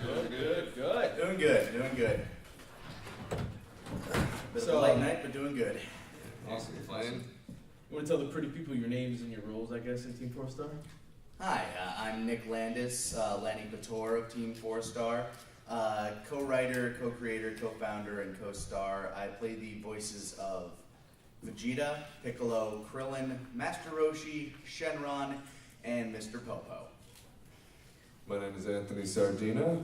Good. Doing good. Bit of a late night, but doing good. Awesome. You want to tell the pretty people your names and your roles, I guess, in Team 4 Star? Hi, I'm Nick Landis, Lanipator of Team 4 Star. Co-writer, co-creator, co-founder, and co-star. I play the voices of Vegeta, Piccolo, Krillin, Master Roshi, Shenron, and Mr. Popo. My name is Anthony Sardinha.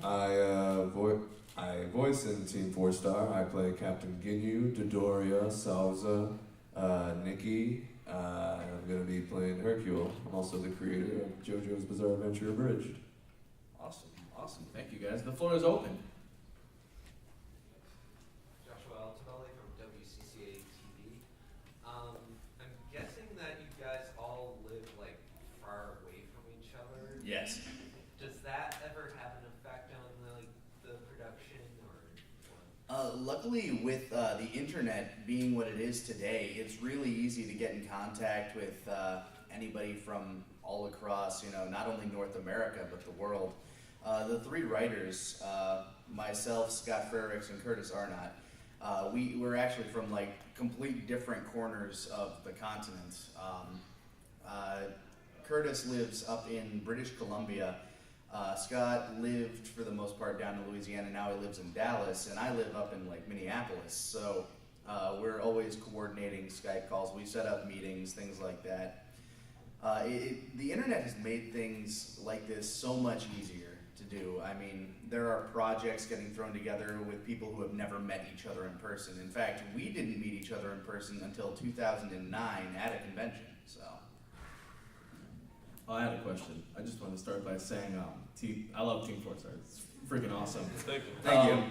I voice in Team 4 Star. I play Captain Ginyu, Dodoria, Salza, Nikki. I'm going to be playing Hercule. I'm also the creator of JoJo's Bizarre Adventure Abridged. Awesome. Thank you, guys. The floor is open. Joshua Altobelli from WCCA TV. I'm guessing that you guys all live like far away from each other. Yes. Does that ever have an effect on the production or? Luckily, with the internet being what it is today, it's really easy to get in contact with anybody from all across, not only North America, but the world. The three writers, myself, Scott Frericks, and Curtis Arnott, we're actually from complete different corners of the continent. Curtis lives up in British Columbia. Scott lived for the most part down in Louisiana. Now he lives in Dallas, and I live up in Minneapolis. So we're always coordinating Skype calls. We set up meetings, things like that. The internet has made things like this so much easier to do. I mean, there are projects getting thrown together with people who have never met each other in person. In fact, we didn't meet each other in person until 2009 at a convention. So. I had a question. I just want to start by saying I love Team 4 Star. It's freaking awesome. Thank you.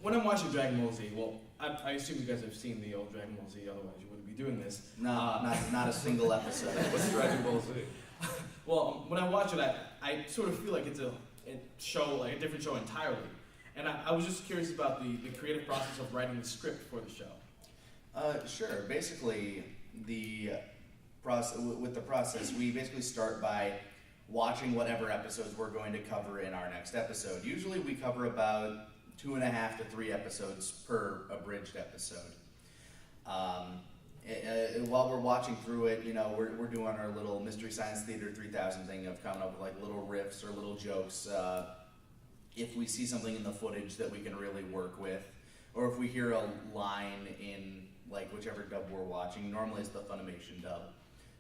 When I'm watching Dragon Ball Z, well, I assume you guys have seen the old Dragon Ball Z, otherwise you wouldn't be doing this. No, not a single episode. What's Dragon Ball Z? Well, when I watch it, I sort of feel like it's a show, like a different show entirely. And I was just curious about the creative process of writing the script for the show. Sure. Basically, with the process, we basically start by watching whatever episodes we're going to cover in our next episode. Usually we cover about 2.5 to 3 episodes per abridged episode. While we're watching through it, we're doing our little Mystery Science Theater 3000 thing of coming up with little riffs or little jokes. If we see something in the footage that we can really work with, or if we hear a line in whichever dub we're watching, normally it's the Funimation dub.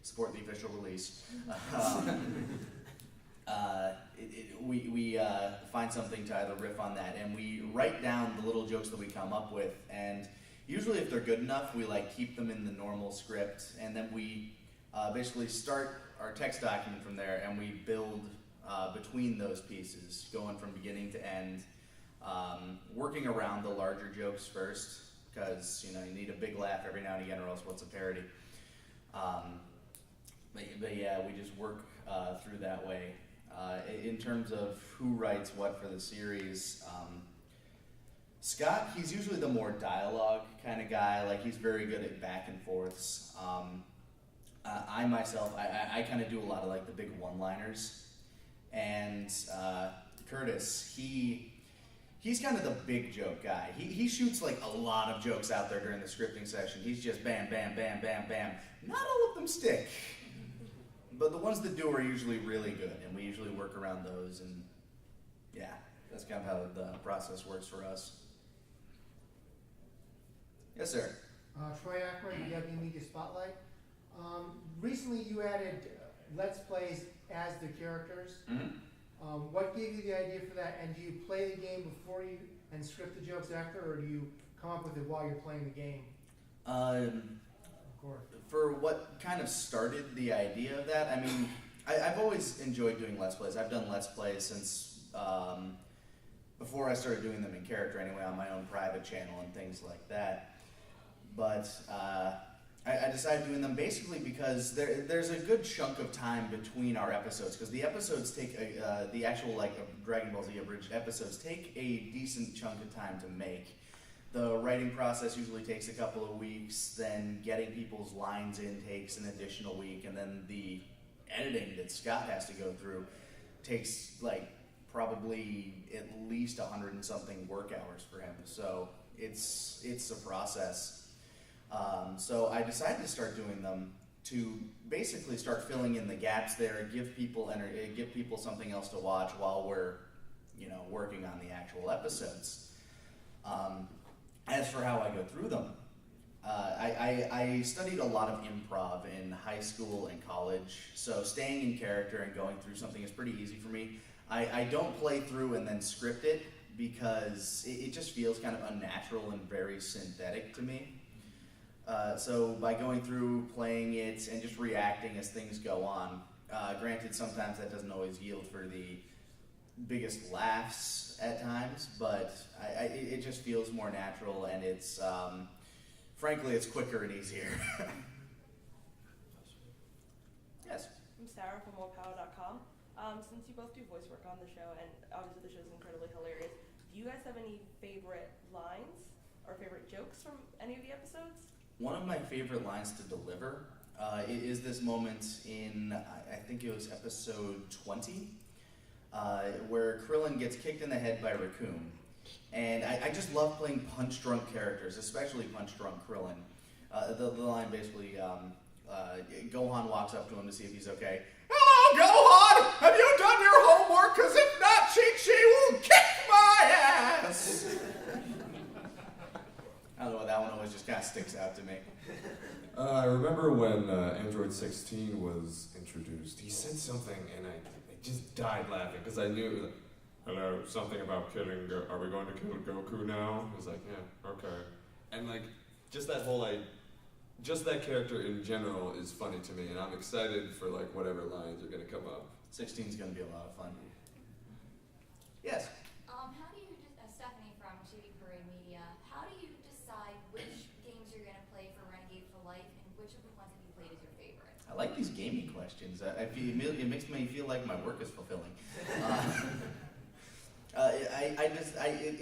Support the official release. We find something to either riff on that, and we write down the little jokes that we come up with, and usually if they're good enough, we keep them in the normal script, and then we basically start our text document from there, and we build between those pieces, going from beginning to end, working around the larger jokes first, because you need a big laugh every now and again, or else what's a parody? But yeah, we just work through that way. In terms of who writes what for the series, Scott, he's usually the more dialogue kind of guy. He's very good at back and forths. I myself, I kind of do a lot of the big one-liners. And Curtis, he's kind of the big joke guy. He shoots a lot of jokes out there during the scripting session. He's just bam, bam, bam, bam, bam. Not all of them stick. But the ones that do are usually really good, and we usually work around those, and yeah, that's kind of how the process works for us. Yes, sir. Troy Ackman, W Media Spotlight. Recently you added Let's Plays as the characters. Mm-hmm. What gave you the idea for that, and do you play the game before you and script the jokes after, or do you come up with it while you're playing the game? Of course. For what kind of started the idea of that, I mean, I've always enjoyed doing Let's Plays. I've done Let's Plays since before I started doing them in character anyway, on my own private channel and things like that. But I decided doing them basically because there's a good chunk of time between our episodes, because the episodes take, the actual Dragon Ball Z Abridged episodes take a decent chunk of time to make. The writing process usually takes a couple of weeks, then getting people's lines in takes an additional week, and then the editing that Scott has to go through takes probably at least 100 and something work hours for him. So it's a process. So I decided to start doing them to basically start filling in the gaps there, give people something else to watch while we're, working on the actual episodes. As for how I go through them, I studied a lot of improv in high school and college, so staying in character and going through something is pretty easy for me. I don't play through and then script it because it just feels kind of unnatural and very synthetic to me. So by going through, playing it, and just reacting as things go on, granted sometimes that doesn't always yield for the biggest laughs at times, but it just feels more natural, and it's, frankly, it's quicker and easier. Yes? I'm Sarah from morepower.com. Since you both do voice work on the show, and obviously the show is incredibly hilarious, do you guys have any favorite lines or favorite jokes from any of the episodes? One of my favorite lines to deliver is this moment in, I think it was episode 20, where Krillin gets kicked in the head by Raccoon. And I just love playing punch-drunk characters, especially punch-drunk Krillin. The line basically, Gohan walks up to him to see if he's okay. "Hello, Gohan! Have you done your homework? Because if not, Chi-Chi will kick my ass!" I don't know, that one always just kind of sticks out to me. I remember when Android 16 was introduced, he said something and I just died laughing because I knew it was, "Hello, something about killing, are we going to kill Goku now?" I was like, yeah, okay. And like, just that whole, just that character in general is funny to me, and I'm excited for like whatever lines are going to come up. 16 is going to be a lot of fun. Yes? How do you, Stephanie from TV Parade Media, how do you decide which games you're going to play for Renegade for Life, and which of the ones that you played is your favorite? I like these gaming questions. It makes me feel like my work is fulfilling.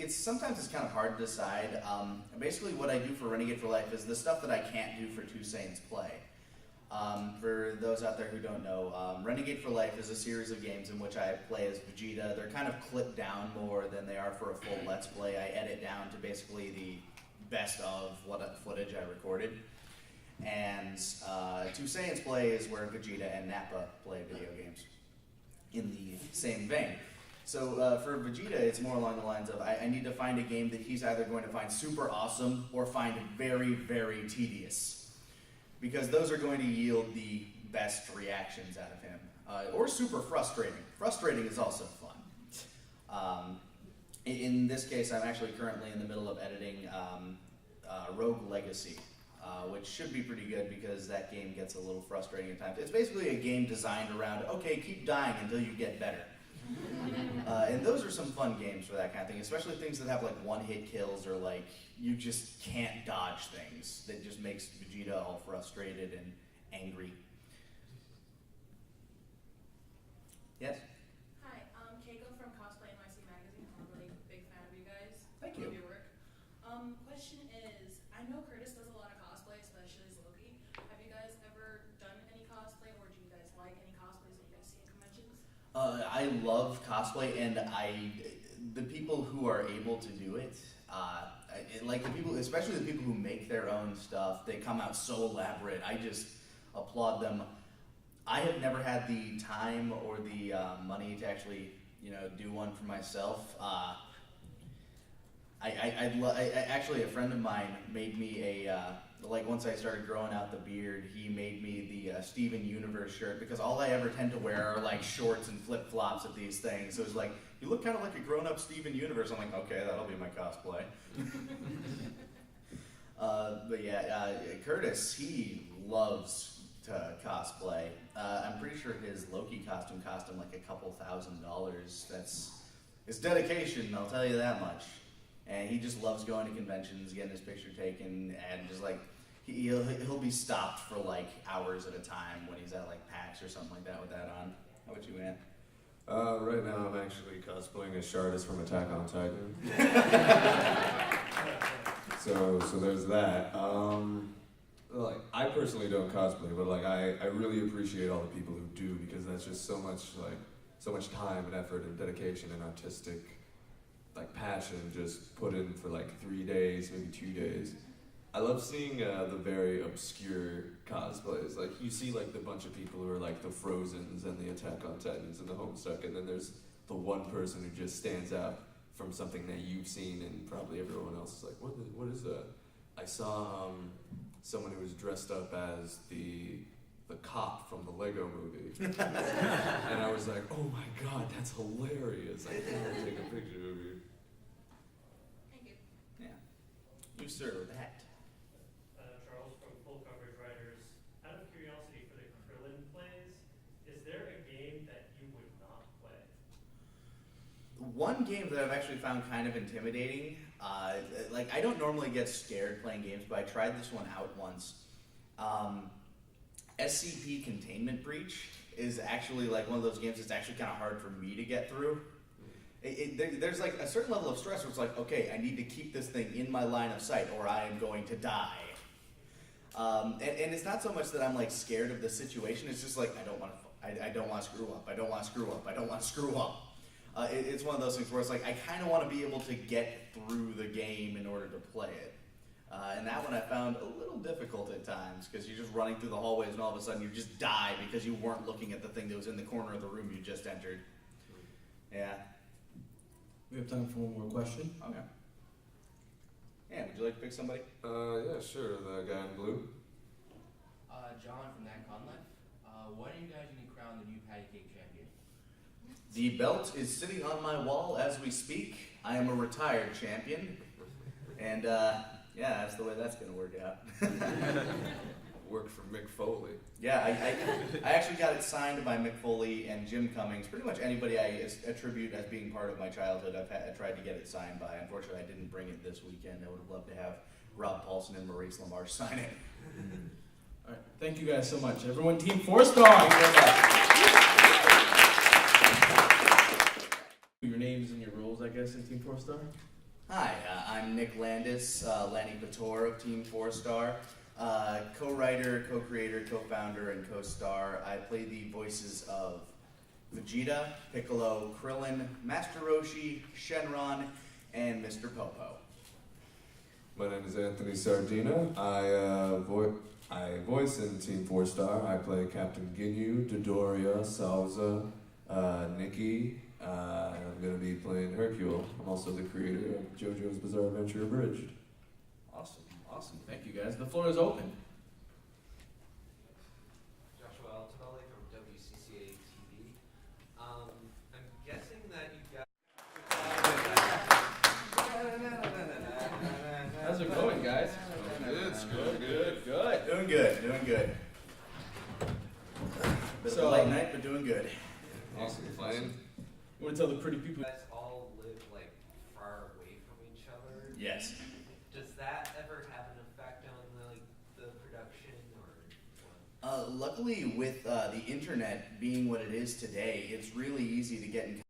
It's sometimes it's kind of hard to decide. Basically, what I do for Renegade for Life is the stuff that I can't do for Two Saiyans Play. For those out there who don't know, Renegade for Life is a series of games in which I play as Vegeta. They're kind of clipped down more than they are for a full Let's Play. I edit down to basically the best of what footage I recorded. And Two Saiyans Play is where Vegeta and Nappa play video games in the same vein. So for Vegeta, it's more along the lines of I need to find a game that he's either going to find super awesome or find very, very tedious. Because those are going to yield the best reactions out of him. Or super frustrating. Frustrating is also fun. In this case, I'm actually currently in the middle of editing Rogue Legacy, which should be pretty good because that game gets a little frustrating at times. It's basically a game designed around, okay, keep dying until you get better. And those are some fun games for that kind of thing, especially things that have like one-hit kills or like you just can't dodge things that just makes Vegeta all frustrated and angry. Yes? Hi, I'm Keiko from Cosplay NYC Magazine. I'm a really big fan of you guys. Thank you. Love your work. Question is, I know Curtis does a lot of cosplay, especially as Loki. Have you guys ever done any cosplay, or do you guys like any cosplays that you guys see in conventions? I love cosplay, and the people who are able to do it, like the people, especially the people who make their own stuff, they come out so elaborate. I just applaud them. I have never had the time or the money to actually, do one for myself. Actually, a friend of mine made me once I started growing out the beard, he made me the Steven Universe shirt because all I ever tend to wear are like shorts and flip-flops at these things. So it's like, you look kind of like a grown-up Steven Universe. I'm like, okay, that'll be my cosplay. But yeah, Curtis, he loves to cosplay. I'm pretty sure his Loki costume cost him like a couple $1,000s. That's his dedication, I'll tell you that much. And he just loves going to conventions, getting his picture taken, and just like he'll be stopped for like hours at a time when he's at like PAX or something like that with that on. How about you, man? Right now I'm actually cosplaying as Shardis from Attack on Titan. so there's that. Like I personally don't cosplay, but like I really appreciate all the people who do because that's just so much like so much time and effort and dedication and artistic like passion just put in for like 3 days, maybe 2 days. I love seeing the very obscure cosplays. Like you see like the bunch of people who are like the Frozens and the Attack on Titans and the Homestuck, and then there's the one person who just stands out from something that you've seen and probably everyone else is like, what is that? I saw someone who was dressed up as the cop from the Lego movie. And I was like, oh my god, that's hilarious. I can't take a picture of you. Thank you. Yeah. You sir, that. Charles from Full Coverage Writers. Out of curiosity for the Krillin plays, is there a game that you would not play? One game that I've actually found kind of intimidating, like I don't normally get scared playing games, but I tried this one out once. SCP Containment Breach is actually like one of those games that's actually kind of hard for me to get through. There's like a certain level of stress where it's like, okay, I need to keep this thing in my line of sight or I am going to die. And it's not so much that I'm like scared of the situation, it's just like I don't want to screw up, I don't want to screw up, I don't want to screw up. It's one of those things where it's like I kind of want to be able to get through the game in order to play it. And that one I found a little difficult at times because you're just running through the hallways and all of a sudden you just die because you weren't looking at the thing that was in the corner of the room you just entered. Yeah. We have time for one more question. Okay. Yeah, would you like to pick somebody? Yeah, sure, the guy in blue. John from That Con Life. When are you guys going to crown the new patty cake champion? The belt is sitting on my wall as we speak. I am a retired champion. And, yeah, that's the way that's going to work out. Worked for Mick Foley. Yeah, I actually got it signed by Mick Foley and Jim Cummings. Pretty much anybody I attribute as being part of my childhood, I tried to get it signed by. Unfortunately, I didn't bring it this weekend. I would have loved to have Rob Paulson and Maurice LaMarche sign it. All right, thank you guys so much. Everyone, Team 4-Star. Your names and your roles, I guess, in Team 4-Star. Hi, I'm Nick Landis, Lanipator of Team 4-Star. Co-writer, co-creator, co-founder, and co-star. I play the voices of Vegeta, Piccolo, Krillin, Master Roshi, Shenron, and Mr. Popo. My name is Anthony Sardinha. I voice in Team 4-Star. I play Captain Ginyu, Dodoria, Salza, Nikki. I'm going to be playing Hercule. I'm also the creator of JoJo's Bizarre Adventure Abridged. Awesome. Thank you, guys. The floor is open. Joshua Altobelli from WCCA TV. I'm guessing that you guys. How's it going, guys? Good. Doing good. Bit of a late night, but doing good. Awesome. Playing. You want to tell the pretty people? You guys all live like far away from each other. Yes. Does that ever have an effect on the production or what? Luckily, with the internet being what it is today, it's really easy to get in